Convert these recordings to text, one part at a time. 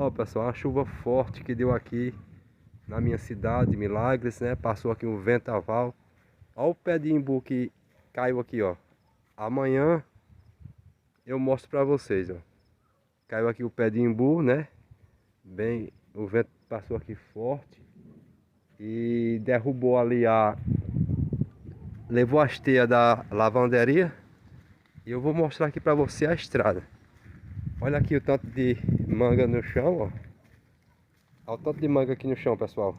Ó, pessoal, uma chuva forte que deu aqui na minha cidade, Milagres, né? Passou aqui um vendaval. Ó o pé de imbu que caiu aqui, ó. Amanhã eu mostro pra vocês, ó. Caiu aqui o pé de imbu, né? Bem, o vento passou aqui forte e derrubou ali levou as teias da lavanderia. E eu vou mostrar aqui pra você a estrada. Olha aqui o tanto de manga no chão, ó. Olha o tanto de manga aqui no chão, pessoal.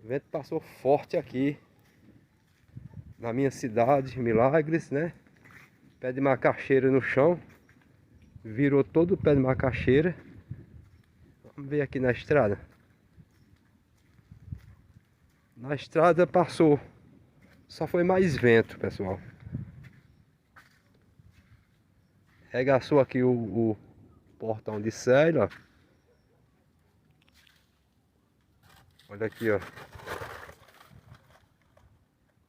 O vento passou forte aqui na minha cidade, Milagres, né? Pé de macaxeira no chão. Virou todo o pé de macaxeira. Vamos ver aqui na estrada. Na estrada passou. Só foi mais vento, pessoal. Regaçou aqui o portão de Célio, ó. Olha aqui, ó.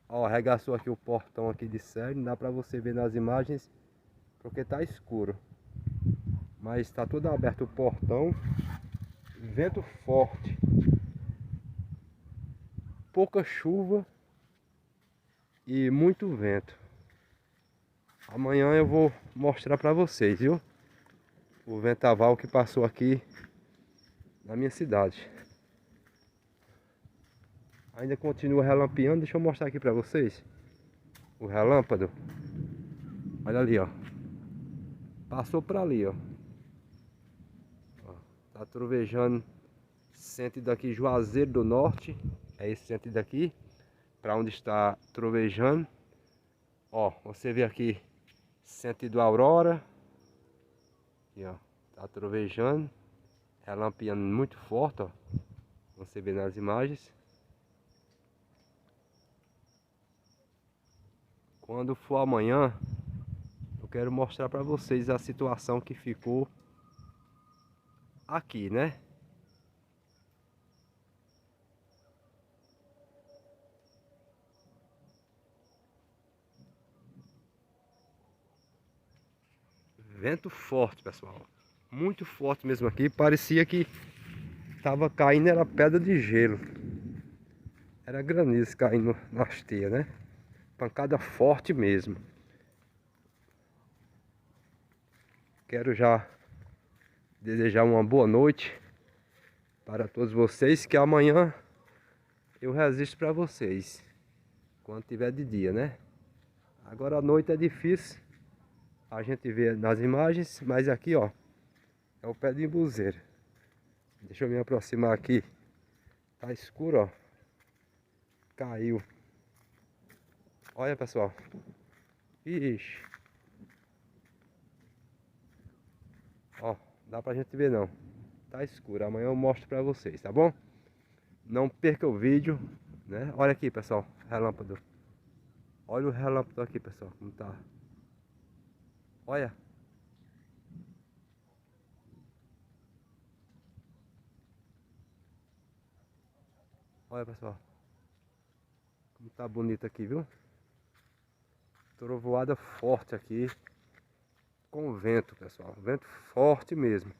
Ó, arregaçou aqui o portão aqui de Célio. Não dá pra você ver nas imagens porque tá escuro. Mas tá tudo aberto o portão. Vento forte. Pouca chuva e muito vento. Amanhã eu vou mostrar pra vocês, viu? O vendaval que passou aqui na minha cidade. Ainda continua relampeando. Deixa eu mostrar aqui pra vocês o relâmpago. Olha ali, ó. Passou pra ali, ó. Tá trovejando sentido aqui Juazeiro do Norte. É esse sentido aqui, para onde está trovejando. Ó, você vê aqui sentido Aurora. Aqui, ó, tá trovejando, relampeando muito forte, ó. Você vê nas imagens. Quando for amanhã, eu quero mostrar para vocês a situação que ficou aqui, né? Vento forte, pessoal. Muito forte mesmo aqui. Parecia que tava caindo, era pedra de gelo. Era granizo caindo nas teias, né? Pancada forte mesmo. Quero já desejar uma boa noite para todos vocês, que amanhã eu resisto para vocês, quando tiver de dia, né? Agora à noite é difícil a gente ver nas imagens, mas aqui, ó, é o pé de imbuzeiro. Deixa eu me aproximar aqui. Tá escuro, ó. Caiu. Olha, pessoal. Ixi. Ó, dá pra gente ver não. Tá escuro. Amanhã eu mostro pra vocês, tá bom? Não perca o vídeo, né? Olha aqui, pessoal. Relâmpago. Olha o relâmpago aqui, pessoal. Como tá. Olha. Olha, pessoal. Como tá bonito aqui, viu? Trovoada forte aqui. Com vento, pessoal. Vento forte mesmo.